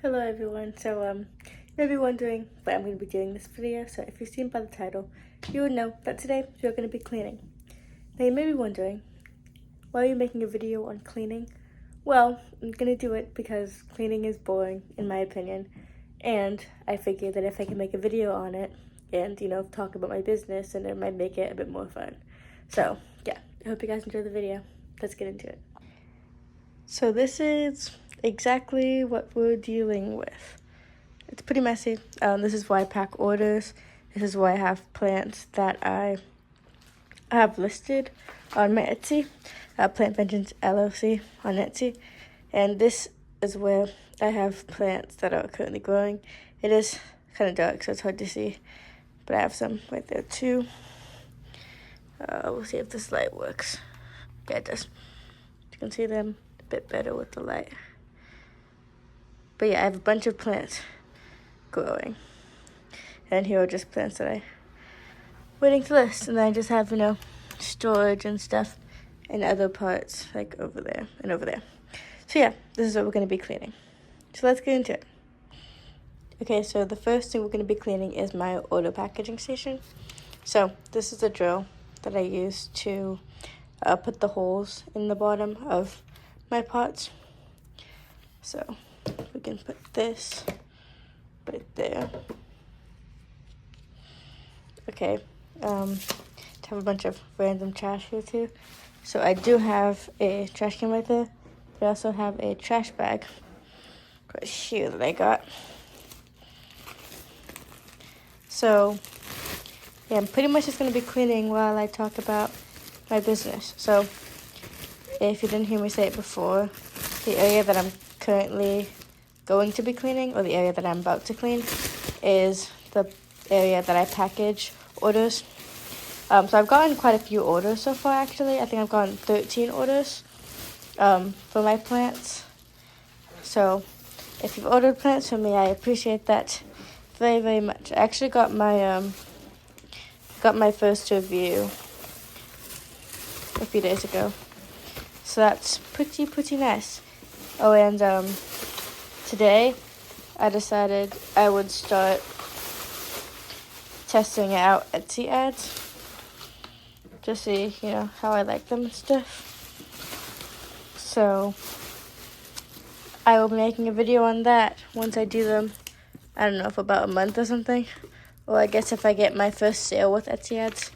Hello everyone. You may be wondering why I'm going to be doing this video. So if you've seen by the title, you would know that today we're going to be cleaning. Now you may be wondering, why are you making a video on cleaning? Well, I'm going to do it because cleaning is boring in my opinion. And I figured that if I can make a video on it and, talk about my business, and it might make it a bit more fun. So yeah, I hope you guys enjoy the video. Let's get into it. So this is exactly what we're dealing with. It's pretty messy. This is why I pack orders. This is why I have plants that I have listed on my Etsy, Plant Vengeance LLC on Etsy. And this is where I have plants that are currently growing. It is kind of dark, so it's hard to see, but I have some right there too. We'll see if this light works. Yeah, it does. You can see them a bit better with the light. But yeah, I have a bunch of plants growing. And here are just plants that I'm waiting to list. And then I just have, storage and stuff in other parts, like over there and over there. So yeah, this is what we're going to be cleaning. So let's get into it. Okay, so the first thing we're going to be cleaning is my order packaging station. So this is the drill that I use to put the holes in the bottom of my pots. So we can put this right there. Okay, to have a bunch of random trash here too. So I do have a trash can right there. I also have a trash bag right here that I got. So yeah, I'm pretty much just going to be cleaning while I talk about my business. So if you didn't hear me say it before, the area that I'm currently going to be cleaning, or the area that I'm about to clean, is the area that I package orders. So I've gotten quite a few orders so far, actually. I think I've gotten 13 orders for my plants. So if you've ordered plants from me, I appreciate that very, very much. I actually got my first review a few days ago. So that's pretty nice. Oh, and today I decided I would start testing out Etsy ads. Just see, how I like them and stuff. So I will be making a video on that once I do them. I don't know, for about a month or something. Or I guess if I get my first sale with Etsy ads.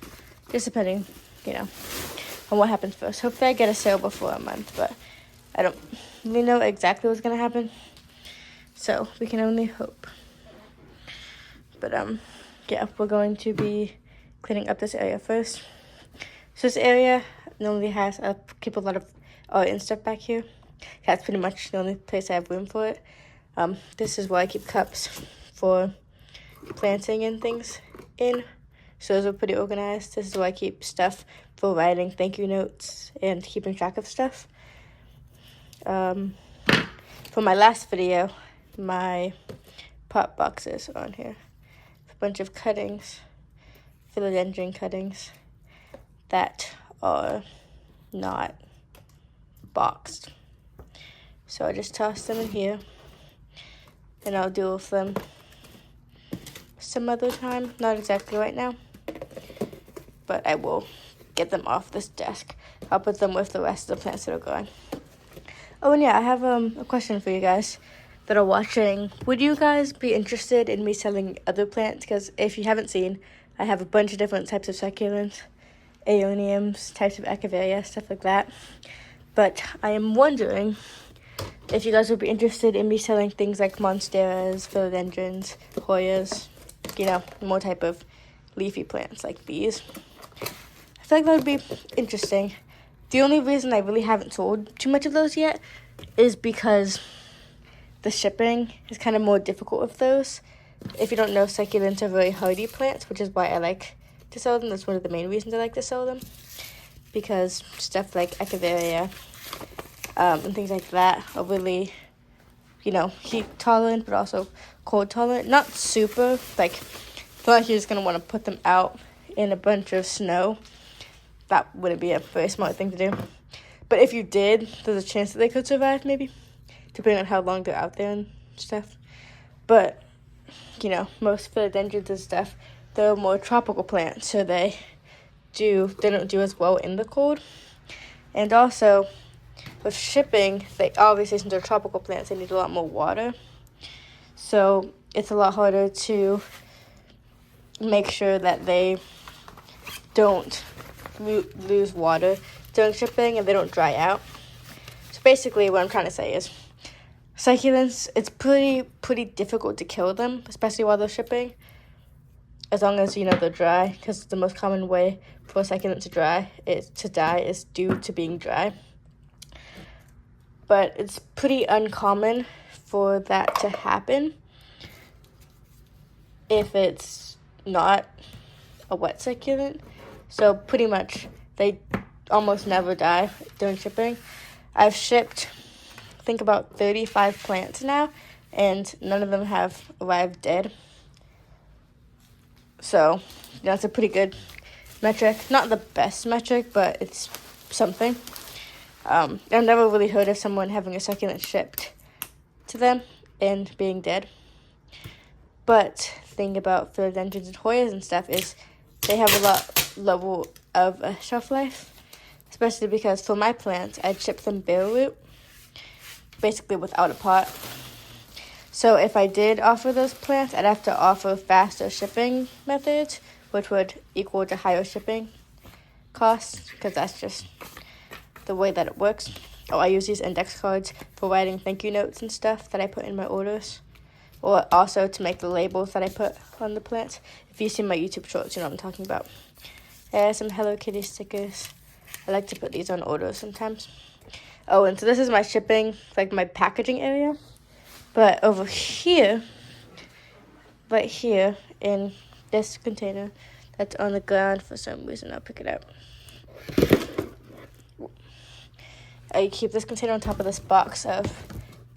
Just depending, on what happens first. Hopefully I get a sale before a month, but I don't really know exactly what's going to happen. So we can only hope. But yeah, we're going to be cleaning up this area first. So this area normally has, I keep a lot of art and stuff back here. That's pretty much the only place I have room for it. This is where I keep cups for planting and things in. So those are pretty organized. This is where I keep stuff for writing thank you notes and keeping track of stuff. For my last video, my pot boxes are on here. A bunch of cuttings, philodendron cuttings that are not boxed. So I just toss them in here, and I'll deal with them some other time. Not exactly right now, but I will get them off this desk. I'll put them with the rest of the plants that are growing. Oh, and yeah, I have a question for you guys that are watching. Would you guys be interested in me selling other plants? Because if you haven't seen, I have a bunch of different types of succulents, aeoniums, types of echeveria, stuff like that. But I am wondering if you guys would be interested in me selling things like monsteras, philodendrons, hoyas, more type of leafy plants like these. I feel like that would be interesting. The only reason I really haven't sold too much of those yet is because the shipping is kind of more difficult with those. If you don't know, succulents are very hardy plants, which is why I like to sell them. That's one of the main reasons I like to sell them. Because stuff like echeveria and things like that are really, heat tolerant, but also cold tolerant. Not super, I feel like you're just going to want to put them out in a bunch of snow. That wouldn't be a very smart thing to do. But if you did, there's a chance that they could survive, maybe, depending on how long they're out there and stuff. But, you know, most philodendrons and stuff, they're more tropical plants, so they don't do as well in the cold. And also, with shipping, they obviously, since they're tropical plants, they need a lot more water. So it's a lot harder to make sure that they don't lose water during shipping and they don't dry out. So basically what I'm trying to say is succulents, it's pretty difficult to kill them, especially while they're shipping, as long as, you know, they're dry, because the most common way for a succulent to die is due to being dry. But it's pretty uncommon for that to happen if it's not a wet succulent. So pretty much they almost never die during shipping. I've shipped, I think, about 35 plants now, and none of them have arrived dead. So that's a pretty good metric. Not the best metric, but it's something. I've never really heard of someone having a succulent shipped to them and being dead. But the thing about philodendrons and Hoyas and stuff is they have a lot lower of a shelf life, especially because for my plants, I'd ship them bare root, basically without a pot. So if I did offer those plants, I'd have to offer faster shipping methods, which would equal to higher shipping costs, because that's just the way that it works. Oh, I use these index cards for writing thank you notes and stuff that I put in my orders, or also to make the labels that I put on the plants. If you see my YouTube shorts, you know what I'm talking about. I have some Hello Kitty stickers. I like to put these on orders sometimes. Oh, and so this is my shipping, like my packaging area. But over here, right here in this container that's on the ground for some reason, I'll pick it up. I keep this container on top of this box of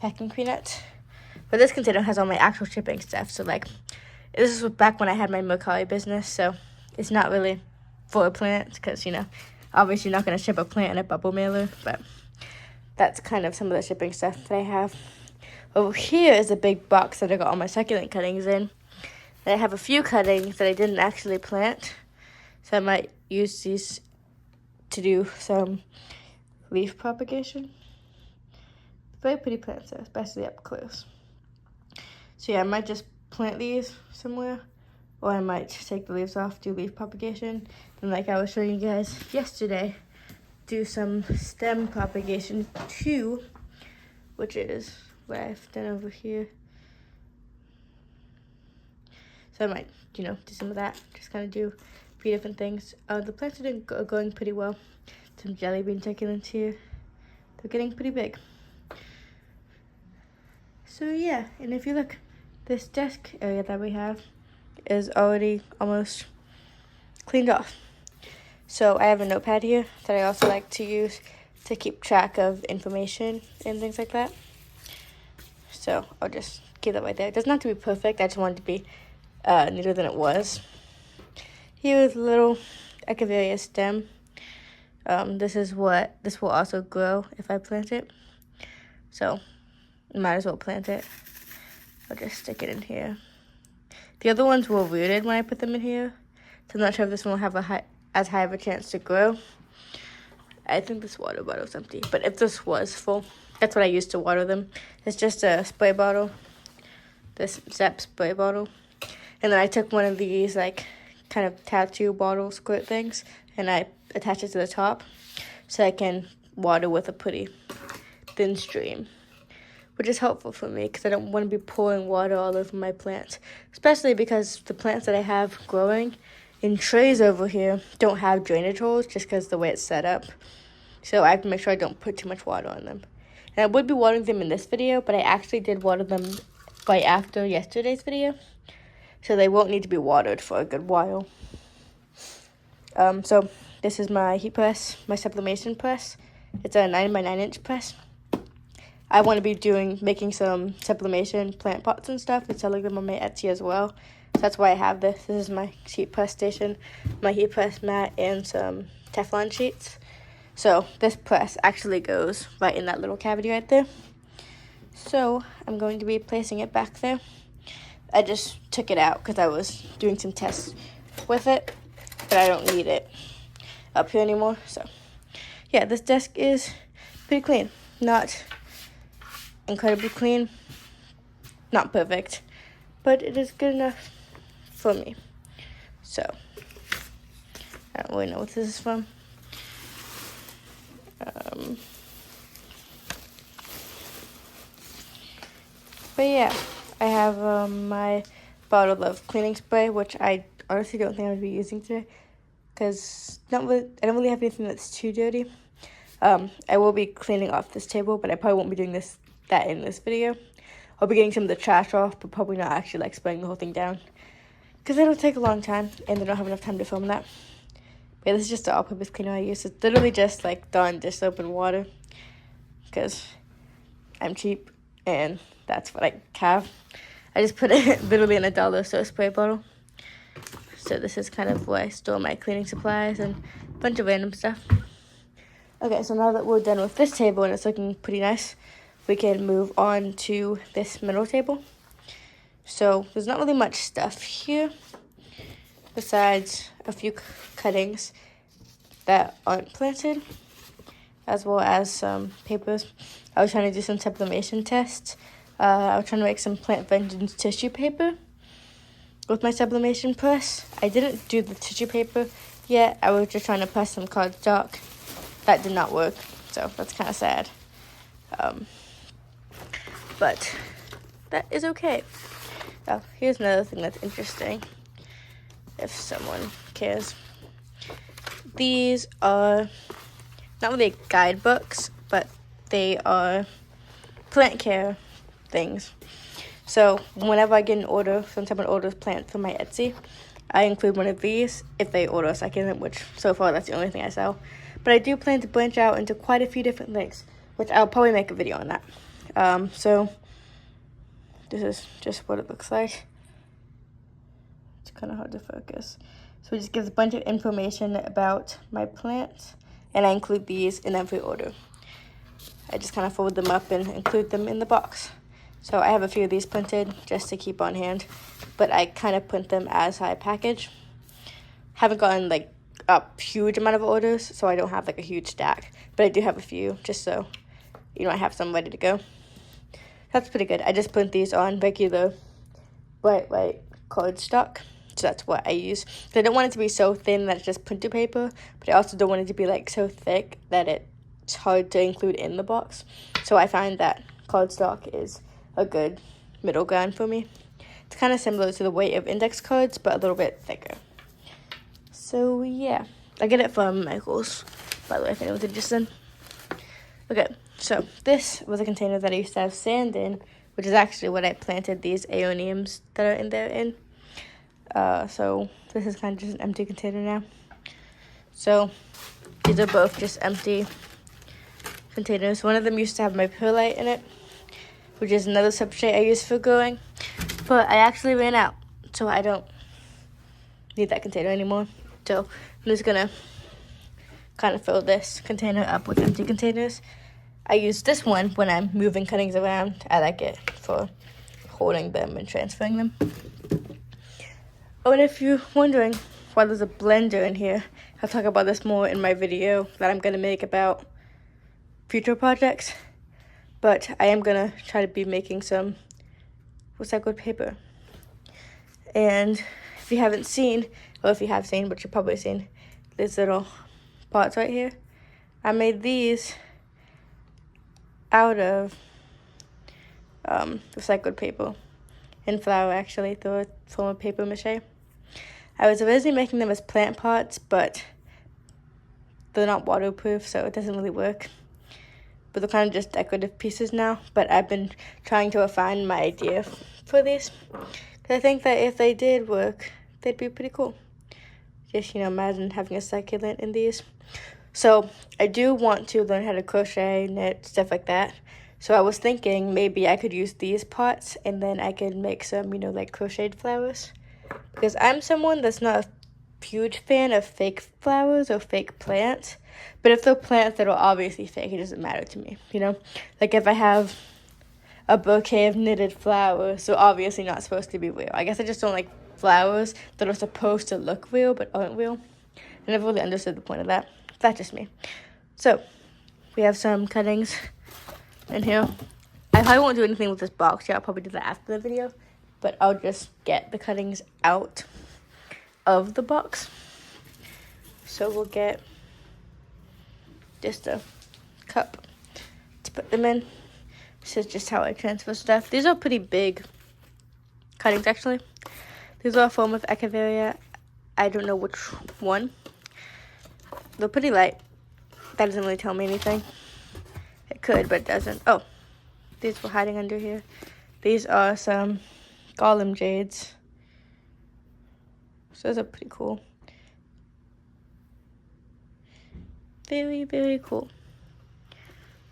packing peanuts. But this container has all my actual shipping stuff. So, like, this was back when I had my Mercari business. So, it's not really for plants because, you know, obviously you're not going to ship a plant in a bubble mailer. But that's kind of some of the shipping stuff that I have. Over here is a big box that I got all my succulent cuttings in. And I have a few cuttings that I didn't actually plant. So, I might use these to do some leaf propagation. Very pretty plants, especially up close. So yeah, I might just plant these somewhere, or I might take the leaves off, do leaf propagation, and like I was showing you guys yesterday, do some stem propagation too, which is what I've done over here. So I might, you know, do some of that, just kind of do a few different things. The plants are going pretty well. Some jelly bean succulents here. They're getting pretty big. So yeah, and if you look, this desk area that we have is already almost cleaned off. So I have a notepad here that I also like to use to keep track of information and things like that. So I'll just keep that right there. It doesn't have to be perfect. I just want it to be neater than it was. Here is a little Echeveria stem. This will also grow if I plant it. So might as well plant it. I'll just stick it in here. The other ones were rooted when I put them in here, so I'm not sure if this one will have as high of a chance to grow. I think this water bottle's empty, but if this was full, that's what I used to water them. It's just a spray bottle, this Zep spray bottle. And then I took one of these like kind of tattoo bottle squirt things, and I attached it to the top so I can water with a pretty thin stream, which is helpful for me because I don't want to be pouring water all over my plants, especially because the plants that I have growing in trays over here don't have drainage holes just because the way it's set up. So I have to make sure I don't put too much water on them. And I would be watering them in this video, but I actually did water them right after yesterday's video, so they won't need to be watered for a good while. So this is my heat press, my sublimation press. It's a 9x9" press. I want to be making some sublimation plant pots and stuff and selling them on my Etsy as well. So that's why I have this. This is my heat press station, my heat press mat, and some Teflon sheets. So this press actually goes right in that little cavity right there. So I'm going to be placing it back there. I just took it out because I was doing some tests with it, but I don't need it up here anymore. So yeah, this desk is pretty clean. Not incredibly clean, not perfect, but it is good enough for me. So I don't really know what this is from. But yeah, I have my bottle of cleaning spray, which I honestly don't think I'm going to be using today because I don't really have anything that's too dirty. I will be cleaning off this table, but I probably won't be doing that in this video. I'll be getting some of the trash off, but probably not actually like spraying the whole thing down because it'll take a long time and I don't have enough time to film that. But yeah, this is just the all-purpose cleaner I use. It's literally just like Dawn dish soap and water because I'm cheap and that's what I have. I just put it literally in a dollar store spray bottle. So this is kind of where I store my cleaning supplies and a bunch of random stuff. Okay, so now that we're done with this table and it's looking pretty nice, we can move on to this middle table. So there's not really much stuff here besides a few cuttings that aren't planted, as well as some papers. I was trying to do some sublimation tests. I was trying to make some Plant Vengeance tissue paper with my sublimation press. I didn't do the tissue paper yet. I was just trying to press some cardstock. That did not work, so that's kind of sad. But that is okay. Oh, here's another thing that's interesting, if someone cares. These are not really guidebooks, but they are plant care things. So whenever I get an order, when someone orders plants from my Etsy, I include one of these if they order a second, which so far that's the only thing I sell. But I do plan to branch out into quite a few different things, which I'll probably make a video on that. So this is just what it looks like. It's kind of hard to focus. So it just gives a bunch of information about my plants, and I include these in every order. I just kind of fold them up and include them in the box. So I have a few of these printed just to keep on hand, but I kind of print them as I package. Haven't gotten like a huge amount of orders, so I don't have like a huge stack, but I do have a few just so, I have some ready to go. That's pretty good. I just print these on regular bright white cardstock, so that's what I use. So I don't want it to be so thin that it's just printer paper, but I also don't want it to be like so thick that it's hard to include in the box. So I find that cardstock is a good middle ground for me. It's kind of similar to the weight of index cards, but a little bit thicker. So yeah, I get it from Michael's, by the way, if anyone's interested. Okay, so this was a container that I used to have sand in, which is actually what I planted these aeoniums that are in there in. So this is kind of just an empty container now. So these are both just empty containers. One of them used to have my perlite in it, which is another substrate I use for growing, but I actually ran out, so I don't need that container anymore. So I'm just gonna kind of fill this container up with empty containers. I use this one when I'm moving cuttings around. I like it for holding them and transferring them. Oh, and if you're wondering why there's a blender in here, I'll talk about this more in my video that I'm gonna make about future projects. But I am gonna try to be making some recycled paper. And if you haven't seen, or if you have seen, but you've probably seen, these little pots right here. I made these out of recycled paper and flour, actually, through a form of paper mache. I was originally making them as plant pots, but they're not waterproof, so it doesn't really work. But they're kind of just decorative pieces now. But I've been trying to refine my idea for these. Because I think that if they did work, they'd be pretty cool. Just, imagine having a succulent in these. So I do want to learn how to crochet, knit, stuff like that. So I was thinking maybe I could use these pots and then I could make some, like crocheted flowers. Because I'm someone that's not a huge fan of fake flowers or fake plants. But if they're plants that are obviously fake, it doesn't matter to me, Like if I have a bouquet of knitted flowers, so obviously not supposed to be real. I guess I just don't like flowers that are supposed to look real but aren't real. I never really understood the point of that. That's just me. So, we have some cuttings in here. I probably won't do anything with this box yet. I'll probably do that after the video. But I'll just get the cuttings out of the box. So we'll get just a cup to put them in. This is just how I transfer stuff. These are pretty big cuttings, actually. These are a form of Echeveria. I don't know which one. They're pretty light. That doesn't really tell me anything. It could, but it doesn't. Oh, these were hiding under here. These are some Golem jades. So those are pretty cool. Very, very cool.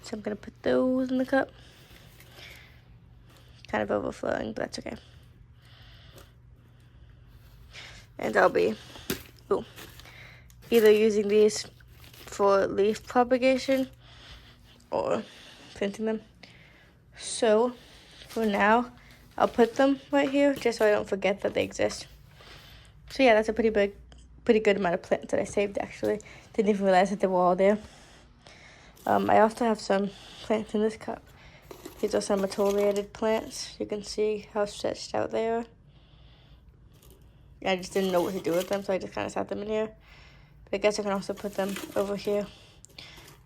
So I'm going to put those in the cup. Kind of overflowing, but that's okay. And I'll be either using these for leaf propagation or printing them. So for now, I'll put them right here just so I don't forget that they exist. So yeah, that's a pretty good amount of plants that I saved, actually. Didn't even realize that they were all there. I also have some plants in this cup. These are some metoliated plants. You can see how stretched out they are. I just didn't know what to do with them, so I just kind of set them in here. But I guess I can also put them over here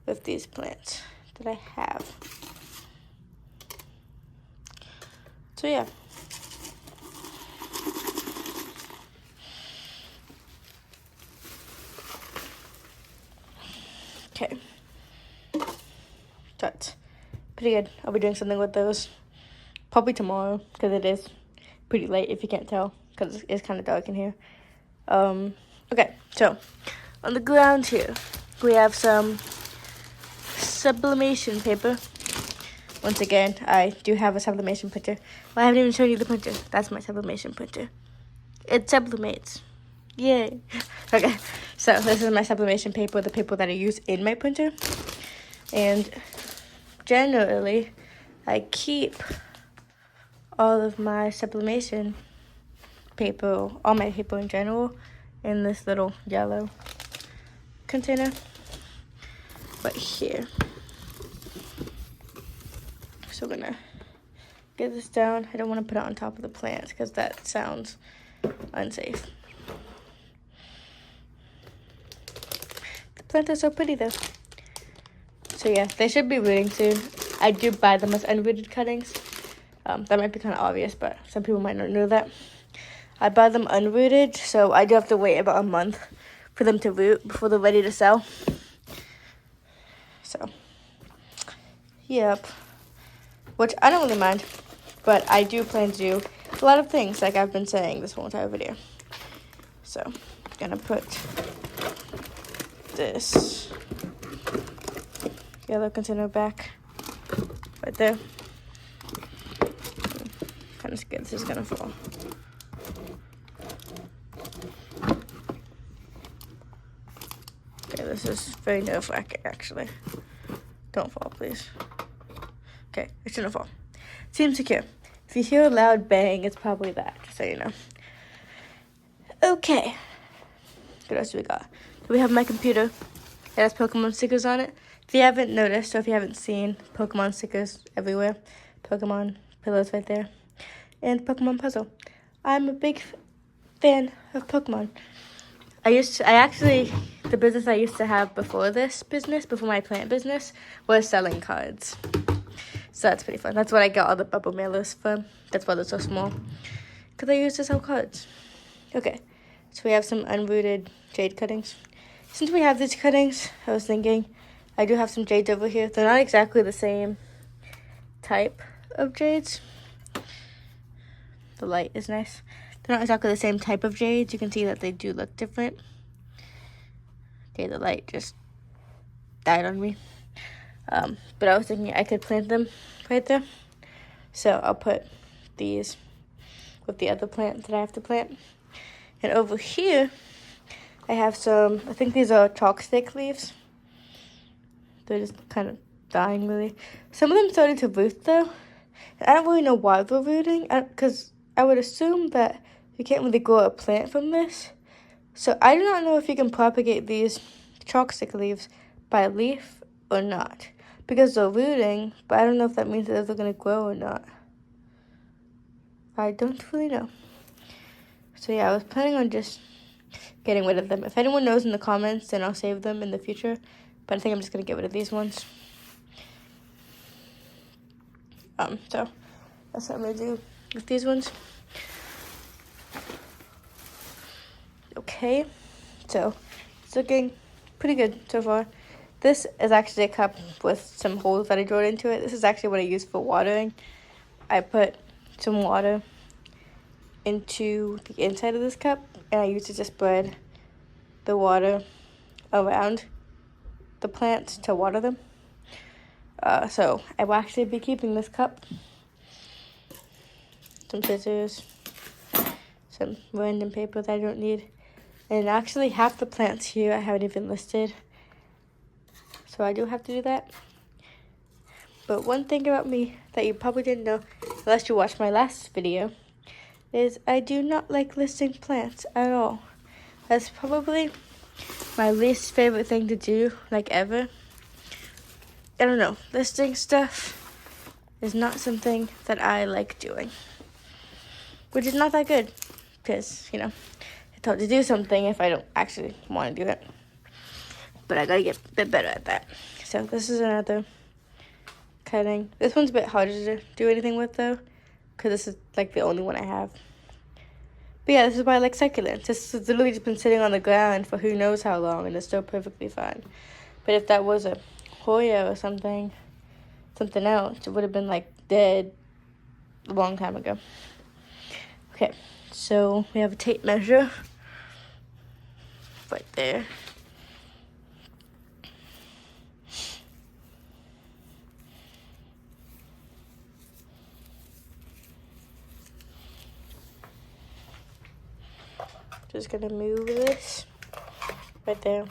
with these plants that I have. So yeah. Okay. That's pretty good. I'll be doing something with those probably tomorrow because it is pretty late if you can't tell because it's kind of dark in here. Okay, so on the ground here we have some sublimation paper. Once again, I do have a sublimation printer. Well, I haven't even shown you the printer. That's my sublimation printer. It sublimates. Yay. Okay, so this is my sublimation paper, the paper that I use in my printer. And generally, I keep all of my sublimation paper, all my paper in general, in this little yellow container right here. So we're gonna get this down. I don't want to put it on top of the plants because that sounds unsafe. The plants are so pretty though. So yeah, they should be rooting soon. I do buy them as unrooted cuttings. That might be kind of obvious, but some people might not know that. I buy them unrooted, so I do have to wait about a month for them to root before they're ready to sell. So, yep. Which I don't really mind, but I do plan to do a lot of things like I've been saying this whole entire video. So, I'm gonna put this yellow container back right there. Kind of scared this is gonna fall. Okay, this is very nerve-wracking actually. Don't fall, please. Okay, it shouldn't fall. Seems secure. If you hear a loud bang, it's probably that, just so you know. Okay. What else do we got? So we have my computer. It has Pokemon stickers on it. If you haven't noticed, or if you haven't seen, Pokemon stickers everywhere. Pokemon pillows right there. And Pokemon puzzle. I'm a big fan of Pokemon. The business I used to have before this business, before my plant business, was selling cards. So that's pretty fun. That's what I got all the bubble mailers from. That's why they're so small. Because I used to sell cards. Okay, so we have some unrooted jade cuttings. Since we have these cuttings, I was thinking, I do have some jades over here. They're not exactly the same type of jades. The light is nice. They're not exactly the same type of jades. You can see that they do look different. Okay, the light just died on me. But I was thinking I could plant them right there. So I'll put these with the other plant that I have to plant. And over here, I have some, I think these are chalk stick leaves. They're just kind of dying really. Some of them started to root though. I don't really know why they're rooting, because I would assume that you can't really grow a plant from this. So I do not know if you can propagate these chalk stick leaves by leaf or not. Because they're rooting, but I don't know if that means that they're going to grow or not. I don't really know. So yeah, I was planning on just getting rid of them. If anyone knows in the comments, then I'll save them in the future. But I think I'm just going to get rid of these ones. So that's what I'm going to do with these ones. Okay, so it's looking pretty good so far. This is actually a cup with some holes that I drilled into it. This is actually what I use for watering. I put some water into the inside of this cup, and I used it to spread the water around the plants to water them. So I will actually be keeping this cup, some scissors, some random paper that I don't need, and actually half the plants here I haven't even listed, so I do have to do that. But one thing about me that you probably didn't know, unless you watched my last video, is I do not like listing plants at all. That's probably my least favorite thing to do, like ever. I don't know, listing stuff is not something that I like doing. Which is not that good, because, you know, I told to do something if I don't actually want to do it. But I gotta get a bit better at that. So this is another cutting. This one's a bit harder to do anything with though, because this is like the only one I have. But yeah, this is why I like succulents. This has literally just been sitting on the ground for who knows how long, and it's still perfectly fine. But if that was a Hoya or something else, it would have been like dead a long time ago. Okay, so we have a tape measure right there. Just gonna move this right there.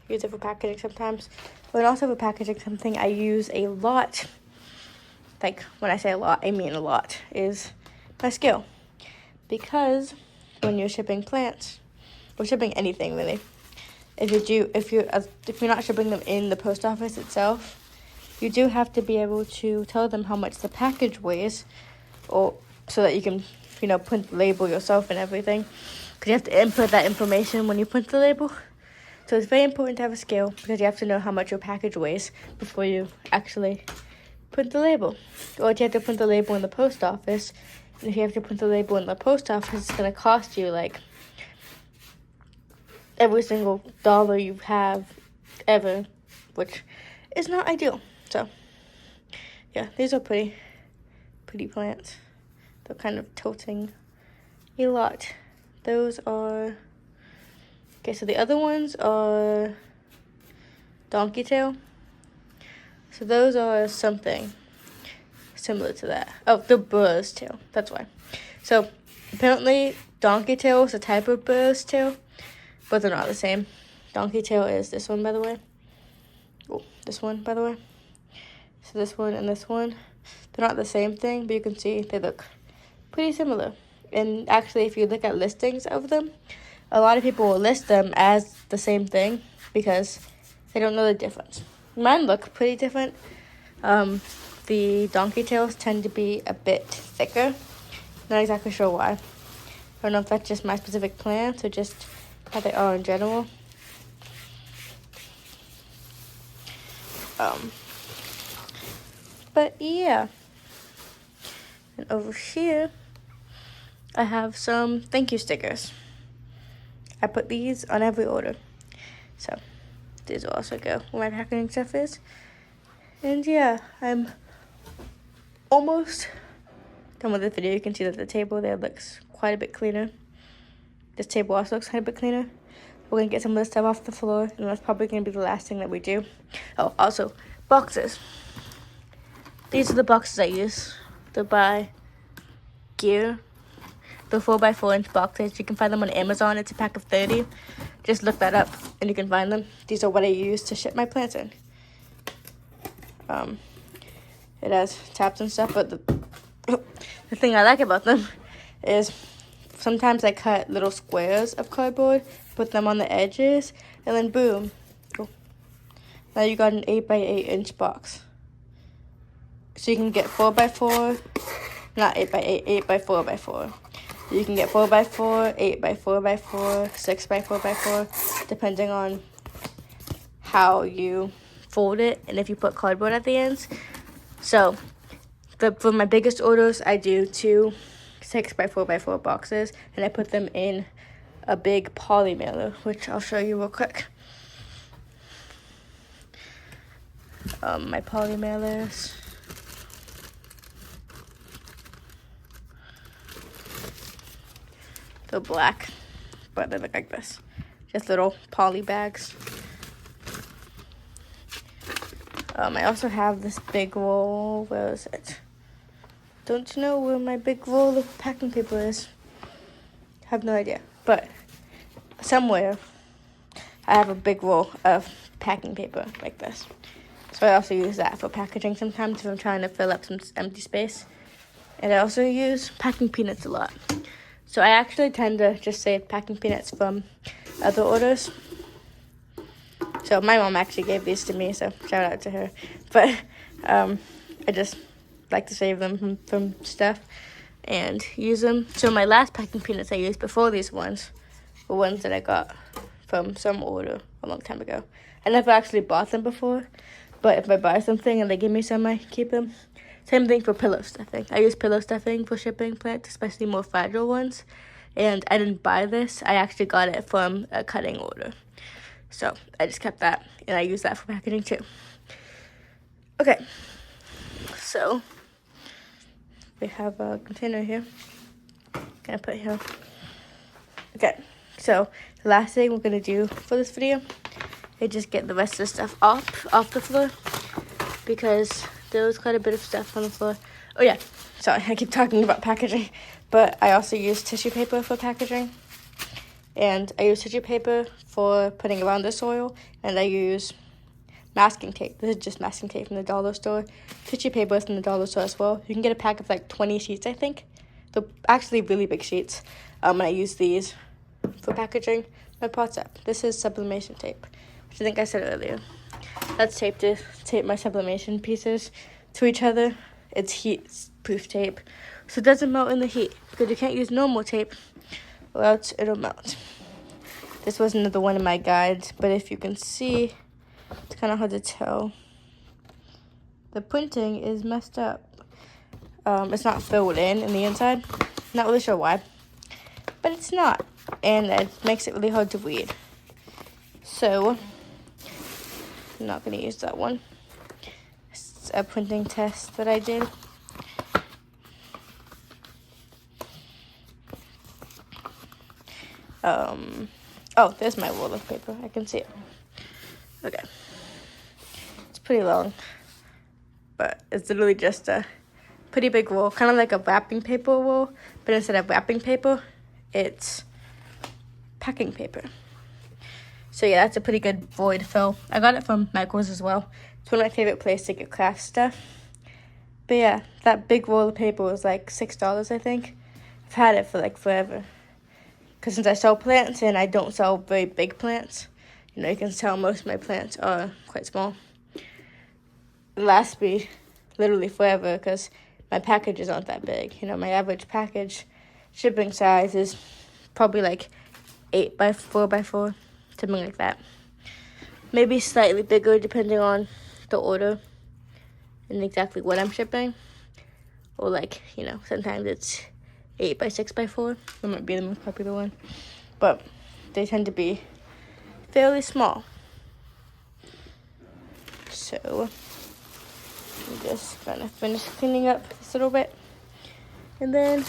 Use it for packaging sometimes. But also for packaging something I use a lot, like when I say a lot, I mean a lot, is my scale. Because when you're shipping plants, or shipping anything really, if you're not shipping them in the post office itself, you do have to be able to tell them how much the package weighs, or so that you can, you know, print the label yourself and everything. Because you have to input that information when you print the label. So it's very important to have a scale, because you have to know how much your package weighs before you actually print the label. Or if you have to print the label in the post office, and if you have to print the label in the post office, it's going to cost you like every single dollar you have ever, which is not ideal. So yeah, these are pretty plants. They're kind of tilting a lot. Those are, okay, so the other ones are donkey tail. So those are something similar to that. Oh, they're burr's tail, that's why. So apparently donkey tail is a type of burr's tail, but they're not the same. Donkey tail is this one, by the way. Oh, this one, by the way. So this one and this one, they're not the same thing, but you can see they look pretty similar. And actually, if you look at listings of them, a lot of people will list them as the same thing because they don't know the difference. Mine look pretty different. The donkey tails tend to be a bit thicker. Not exactly sure why. I don't know if that's just my specific plants or just how they are in general. But yeah. And over here, I have some thank you stickers. I put these on every order. So these will also go where my packaging stuff is. And yeah, I'm almost done with this video. You can see that the table there looks quite a bit cleaner. This table also looks quite a bit cleaner. We're going to get some of this stuff off the floor, and that's probably going to be the last thing that we do. Oh, also, boxes. These are the boxes I use to buy gear. The 4x4-inch boxes. You can find them on Amazon. It's a pack of 30. Just look that up, and you can find them. These are what I use to ship my plants in. It has taps and stuff, but The thing I like about them is sometimes I cut little squares of cardboard, put them on the edges, and then boom. Oh. Now you got an 8x8 box. So you can get 4x4, not 8x8, 8x4x4. You can get 4x4, 8x4x4, 6x4x4, depending on how you fold it and if you put cardboard at the ends. So for my biggest orders, I do 2 6x4x4 boxes, and I put them in a big poly mailer, which I'll show you real quick. My poly mailers. They're black, but they look like this. Just little poly bags. I also have this big roll. Where is it? Don't you know where my big roll of packing paper is? Have no idea. But somewhere I have a big roll of packing paper like this. So I also use that for packaging sometimes if I'm trying to fill up some empty space. And I also use packing peanuts a lot. So I actually tend to just save packing peanuts from other orders. So my mom actually gave these to me, so shout out to her. But I just like to save them from stuff and use them. So my last packing peanuts I used before these ones were ones that I got from some order a long time ago. I never actually bought them before, but if I buy something and they give me some, I keep them. Same thing for pillow stuffing. I use pillow stuffing for shipping plants, especially more fragile ones. And I didn't buy this. I actually got it from a cutting order. So I just kept that, and I use that for packaging too. Okay, so we have a container here. Gonna put here. Okay, so the last thing we're gonna do for this video is just get the rest of the stuff off the floor, because there was quite a bit of stuff on the floor. Oh yeah, sorry, I keep talking about packaging, but I also use tissue paper for packaging. And I use tissue paper for putting around the soil, and I use masking tape. This is just masking tape from the dollar store. Tissue paper is from the dollar store as well. You can get a pack of like 20 sheets, I think. They're actually really big sheets. And I use these for packaging my pots up. This is sublimation tape, which I think I said earlier. That's tape to tape my sublimation pieces to each other. It's heat-proof tape, so it doesn't melt in the heat, because you can't use normal tape or else it'll melt. This was another one of my guides, but if you can see, it's kind of hard to tell. The printing is messed up. It's not filled in the inside. Not really sure why, but it's not, and it makes it really hard to read. So I'm not going to use that one. It's a printing test that I did. Oh, there's my roll of paper. I can see it. Okay. It's pretty long, but it's literally just a pretty big roll, kind of like a wrapping paper roll, but instead of wrapping paper, it's packing paper. So yeah, that's a pretty good void fill. I got it from Michael's as well. It's one of my favorite places to get craft stuff. But yeah, that big roll of paper was like $6, I think. I've had it for like forever. Because since I sell plants and I don't sell very big plants, you know, you can tell most of my plants are quite small. It lasts me literally forever because my packages aren't that big. You know, my average package shipping size is probably like 8x4x4, something like that. Maybe slightly bigger depending on the order and exactly what I'm shipping. Or like, you know, sometimes it's 8x6x4. That might be the most popular one. But they tend to be fairly small. So I'm just gonna finish cleaning up this little bit. And then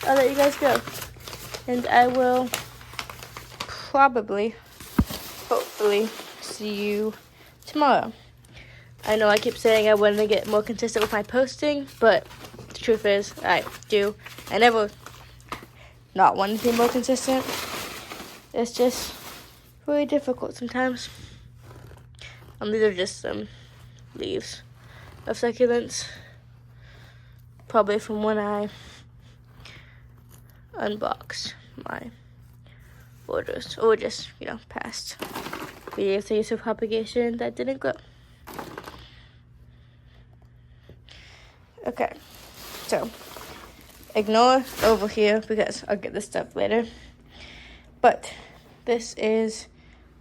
I'll let you guys go. And I will probably, hopefully, see you tomorrow. I know I keep saying I want to get more consistent with my posting, but the truth is I never not want to be more consistent. It's just really difficult sometimes. These are just some leaves of succulents. probably from when I unboxed my orders, or just, past videos of propagation that didn't grow. Okay, so ignore over here because I'll get this stuff later. But this is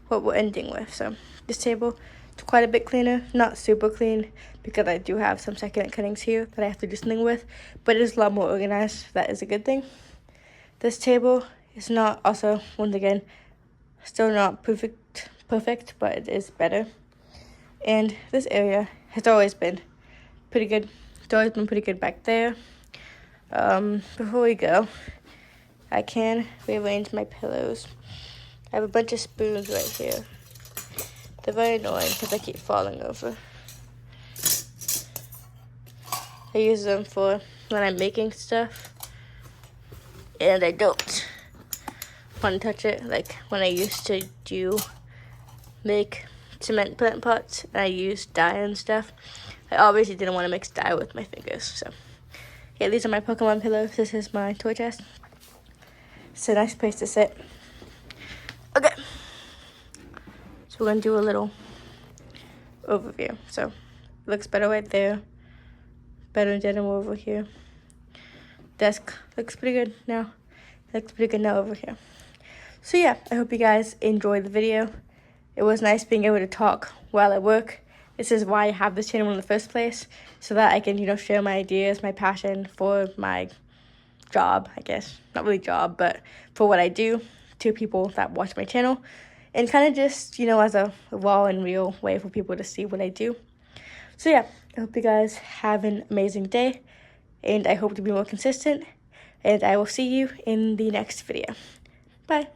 what we're ending with. So this table is quite a bit cleaner, not super clean because I do have some succulent cuttings here that I have to do something with, but it is a lot more organized. That is a good thing. This table is not, also, once again, still not perfect, but it is better. And this area has always been pretty good. It's always been pretty good back there. Before we go, I can rearrange my pillows. I have a bunch of spoons right here. They're very annoying because I keep falling over. I use them for when I'm making stuff, and I don't want to touch it. Like when I used to make cement plant pots and I used dye and stuff, I obviously didn't want to mix dye with my fingers. So yeah, these are my Pokemon pillows. This is my toy chest. It's a nice place to sit. Okay, so we're gonna do a little overview. So it looks better right there. Better in general over here. Desk looks pretty good now. Looks pretty good now over here. So yeah, I hope you guys enjoyed the video. It was nice being able to talk while I work. This is why I have this channel in the first place, so that I can, share my ideas, my passion for my job, I guess. Not really job, but for what I do to people that watch my channel. And kind of just, as a raw and real way for people to see what I do. So yeah, I hope you guys have an amazing day. And I hope to be more consistent. And I will see you in the next video. Bye.